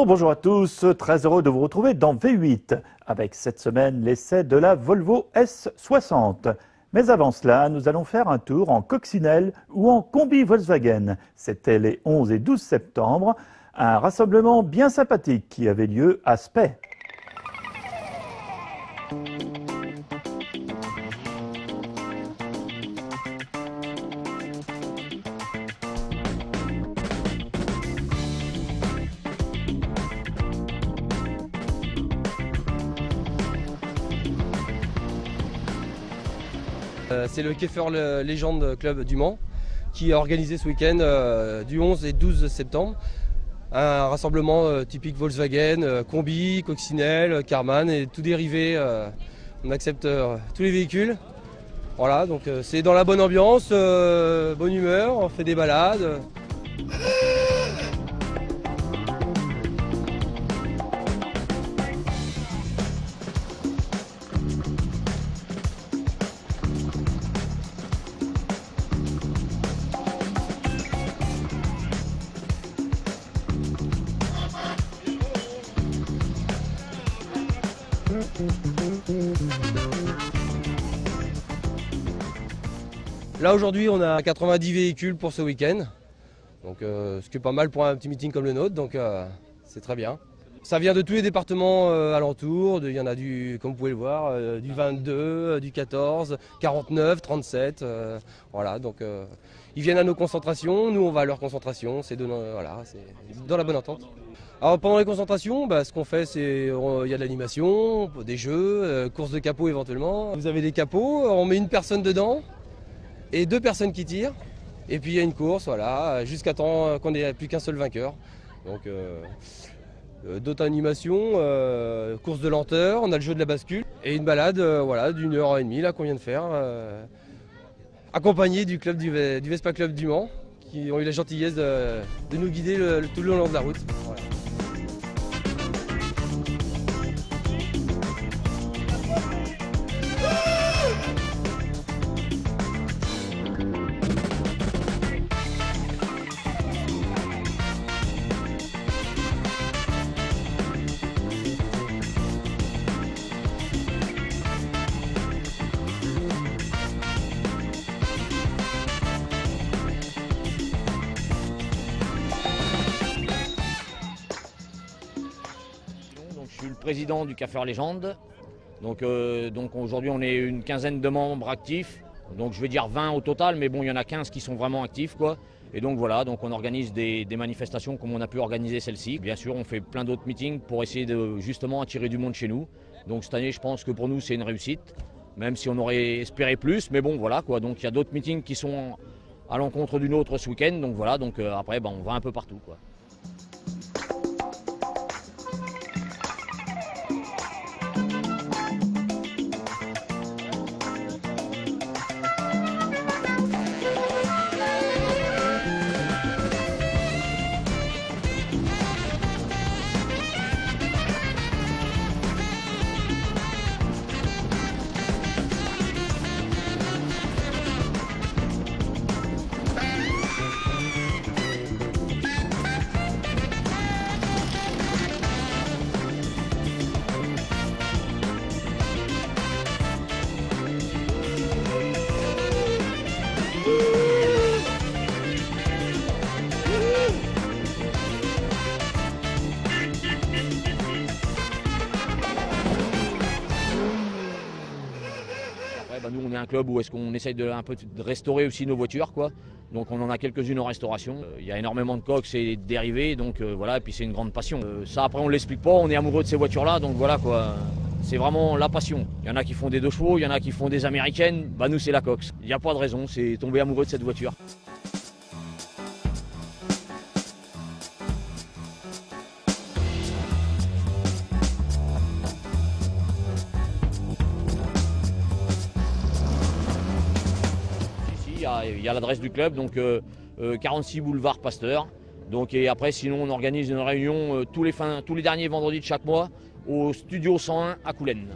Bonjour à tous, très heureux de vous retrouver dans V8 avec cette semaine l'essai de la Volvo S60. Mais avant cela, nous allons faire un tour en coccinelle ou en combi Volkswagen. C'était les 11 et 12 septembre, un rassemblement bien sympathique qui avait lieu à Spey. C'est le Käfer Legend Club du Mans qui a organisé ce week-end du 11 et 12 septembre un rassemblement typique Volkswagen, combi, coccinelle, Karmann et tout dérivé. On accepte tous les véhicules. Voilà, donc c'est dans la bonne ambiance, bonne humeur, on fait des balades. Là aujourd'hui on a 90 véhicules pour ce week-end, donc ce qui est pas mal pour un petit meeting comme le nôtre, donc c'est très bien. Ça vient de tous les départements alentours, il y en a comme vous pouvez le voir, du 22, du 14, 49, 37, voilà, donc ils viennent à nos concentrations, nous on va à leur concentration, c'est voilà, dans la bonne entente. Alors pendant les concentrations, ce qu'on fait c'est il y a de l'animation, des jeux, course de capot éventuellement. Vous avez des capots, on met une personne dedans et deux personnes qui tirent, et puis il y a une course, voilà, jusqu'à temps qu'on n'ait plus qu'un seul vainqueur. Donc d'autres animations, course de lenteur, on a le jeu de la bascule et une balade voilà, d'1h30 là qu'on vient de faire, accompagné du club du Vespa Club du Mans, qui ont eu la gentillesse de nous guider tout le long de la route. Voilà. Je suis le président du Käfer Legend. Donc aujourd'hui on est une quinzaine de membres actifs. Donc je vais dire 20 au total, mais bon il y en a 15 qui sont vraiment actifs quoi. Et donc voilà, donc on organise des manifestations comme on a pu organiser celle-ci. Bien sûr on fait plein d'autres meetings pour essayer de justement attirer du monde chez nous. Donc cette année je pense que pour nous c'est une réussite, même si on aurait espéré plus, mais bon voilà quoi. Donc il y a d'autres meetings qui sont à l'encontre d'une autre ce week-end. Donc voilà, donc après on va un peu partout quoi. Nous on est un club où est-ce qu'on essaye un peu de restaurer aussi nos voitures quoi. Donc on en a quelques-unes en restauration. Il y a énormément de coques et de dérivés, donc voilà, et puis c'est une grande passion. Ça après on ne l'explique pas, on est amoureux de ces voitures là, donc voilà quoi. C'est vraiment la passion. Il y en a qui font des 2 chevaux, il y en a qui font des américaines, nous c'est la Cox. Il n'y a pas de raison, c'est tomber amoureux de cette voiture. Il y a l'adresse du club, donc 46 boulevard Pasteur. Donc, et après, sinon, on organise une réunion tous les derniers vendredis de chaque mois au Studio 101 à Coulennes.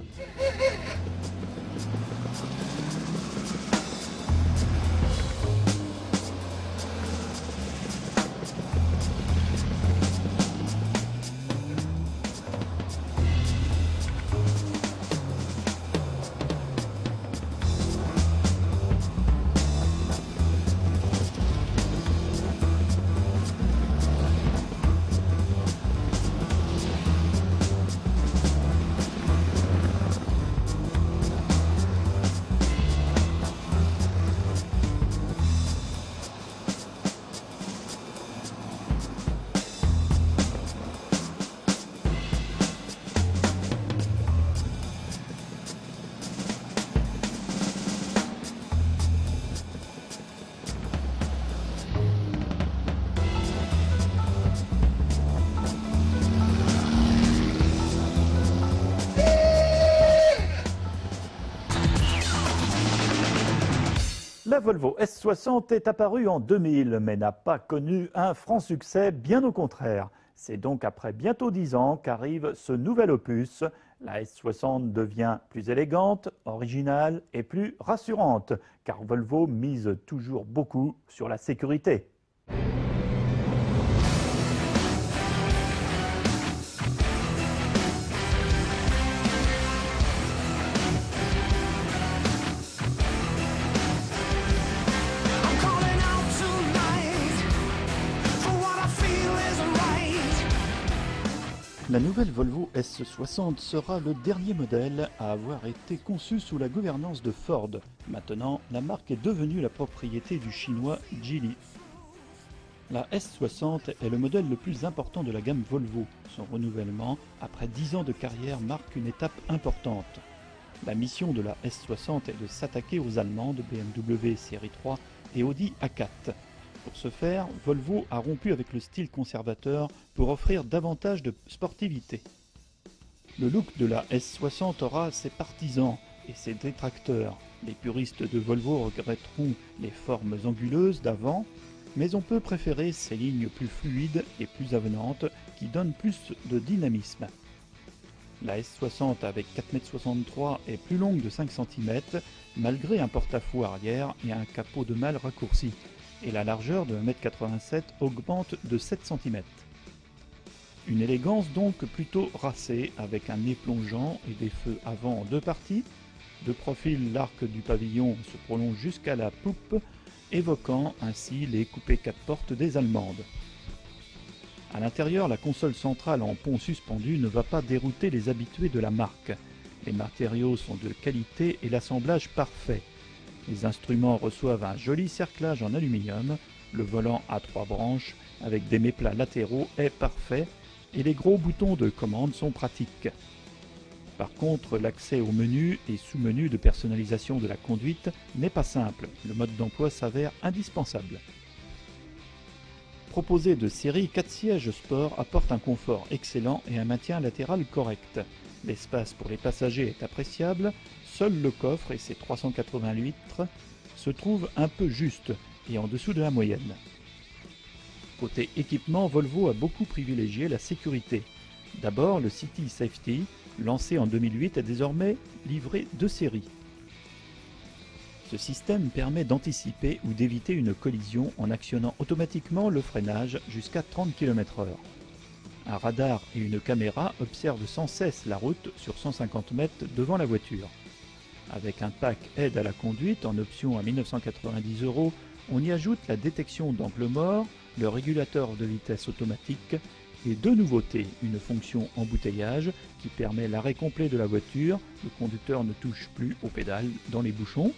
La Volvo S60 est apparue en 2000, mais n'a pas connu un franc succès, bien au contraire. C'est donc après bientôt 10 ans qu'arrive ce nouvel opus. La S60 devient plus élégante, originale et plus rassurante, car Volvo mise toujours beaucoup sur la sécurité. La nouvelle Volvo S60 sera le dernier modèle à avoir été conçu sous la gouvernance de Ford. Maintenant, la marque est devenue la propriété du chinois Geely. La S60 est le modèle le plus important de la gamme Volvo. Son renouvellement, après 10 ans de carrière, marque une étape importante. La mission de la S60 est de s'attaquer aux Allemands de BMW série 3 et Audi A4. Pour ce faire, Volvo a rompu avec le style conservateur pour offrir davantage de sportivité. Le look de la S60 aura ses partisans et ses détracteurs. Les puristes de Volvo regretteront les formes anguleuses d'avant, mais on peut préférer ces lignes plus fluides et plus avenantes qui donnent plus de dynamisme. La S60 avec 4,63 m est plus longue de 5 cm malgré un porte-à-faux arrière et un capot de malle raccourci. Et la largeur de 1,87 m augmente de 7 cm. Une élégance donc plutôt racée, avec un nez plongeant et des feux avant en deux parties. De profil, l'arc du pavillon se prolonge jusqu'à la poupe, évoquant ainsi les coupés 4 portes des Allemandes. À l'intérieur, la console centrale en pont suspendu ne va pas dérouter les habitués de la marque. Les matériaux sont de qualité et l'assemblage parfait. Les instruments reçoivent un joli cerclage en aluminium, le volant à 3 branches avec des méplats latéraux est parfait et les gros boutons de commande sont pratiques. Par contre, l'accès aux menus et sous-menus de personnalisation de la conduite n'est pas simple, le mode d'emploi s'avère indispensable. Proposé de série, 4 sièges sport apportent un confort excellent et un maintien latéral correct. L'espace pour les passagers est appréciable. Seul le coffre et ses 380 litres se trouvent un peu juste et en dessous de la moyenne. Côté équipement, Volvo a beaucoup privilégié la sécurité. D'abord, le City Safety, lancé en 2008, est désormais livré de série. Ce système permet d'anticiper ou d'éviter une collision en actionnant automatiquement le freinage jusqu'à 30 km/h. Un radar et une caméra observent sans cesse la route sur 150 mètres devant la voiture. Avec un pack aide à la conduite en option à 1990 €, on y ajoute la détection d'angle mort, le régulateur de vitesse automatique et deux nouveautés, une fonction embouteillage qui permet l'arrêt complet de la voiture, le conducteur ne touche plus aux pédales dans les bouchons,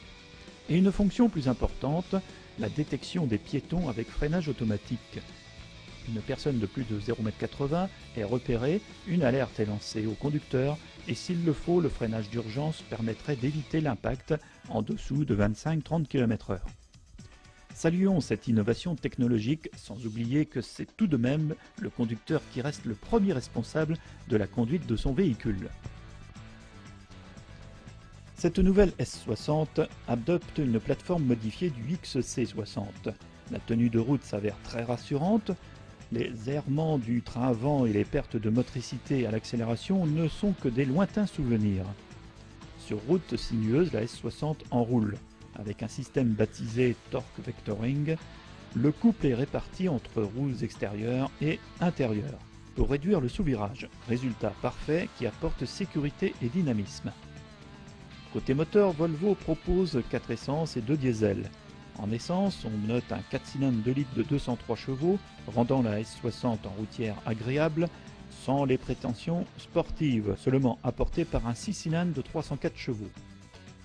et une fonction plus importante, la détection des piétons avec freinage automatique. Une personne de plus de 0,80 m est repérée, une alerte est lancée au conducteur et s'il le faut, le freinage d'urgence permettrait d'éviter l'impact en dessous de 25-30 km/h. Saluons cette innovation technologique sans oublier que c'est tout de même le conducteur qui reste le premier responsable de la conduite de son véhicule. Cette nouvelle S60 adopte une plateforme modifiée du XC60. La tenue de route s'avère très rassurante. Les errements du train avant et les pertes de motricité à l'accélération ne sont que des lointains souvenirs. Sur route sinueuse, la S60 enroule. Avec un système baptisé Torque Vectoring, le couple est réparti entre roues extérieures et intérieures pour réduire le sous-virage. Résultat parfait qui apporte sécurité et dynamisme. Côté moteur, Volvo propose 4 essences et 2 diesels. En essence, on note un 4 cylindres 2 litres de 203 chevaux, rendant la S60 en routière agréable, sans les prétentions sportives, seulement apportées par un 6 cylindres de 304 chevaux.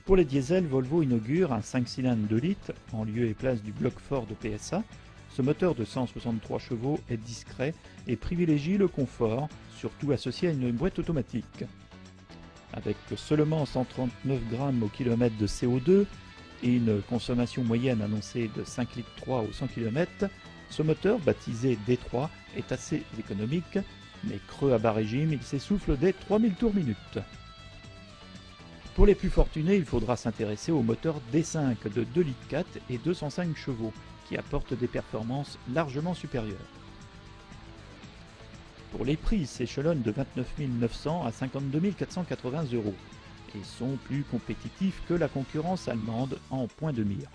Pour les diesels, Volvo inaugure un 5 cylindres 2 litres, en lieu et place du bloc fort de PSA. Ce moteur de 163 chevaux est discret et privilégie le confort, surtout associé à une boîte automatique. Avec seulement 139 grammes au kilomètre de CO2, et une consommation moyenne annoncée de 5,3 litres au 100 km, ce moteur, baptisé D3, est assez économique, mais creux à bas régime, il s'essouffle dès 3000 tours minute. Pour les plus fortunés, il faudra s'intéresser au moteur D5 de 2,4 litres et 205 chevaux, qui apporte des performances largement supérieures. Pour les prix, ils s'échelonnent de 29 900 à 52 480 € et sont plus compétitifs que la concurrence allemande en point de mire.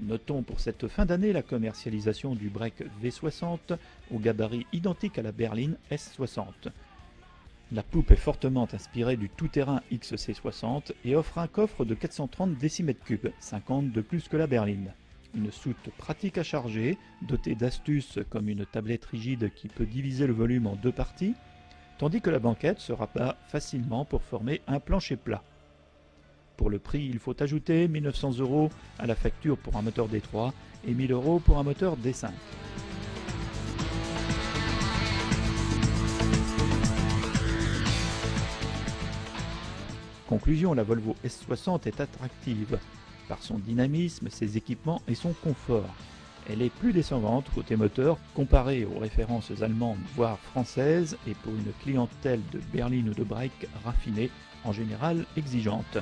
Notons pour cette fin d'année la commercialisation du break V60 au gabarit identique à la berline S60. La poupe est fortement inspirée du tout-terrain XC60 et offre un coffre de 430 décimètres-cubes, 50 de plus que la berline. Une soute pratique à charger, dotée d'astuces comme une tablette rigide qui peut diviser le volume en deux parties, tandis que la banquette se rabat facilement pour former un plancher plat. Pour le prix, il faut ajouter 1 900 € à la facture pour un moteur D3 et 1 000 € pour un moteur D5. Conclusion, la Volvo S60 est attractive par son dynamisme, ses équipements et son confort. Elle est plus décevante côté moteur comparée aux références allemandes voire françaises et pour une clientèle de berline ou de break raffinée, en général exigeante.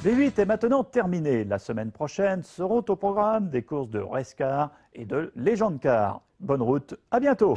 V8 est maintenant terminé. La semaine prochaine seront au programme des courses de race car et de légende car. Bonne route, à bientôt.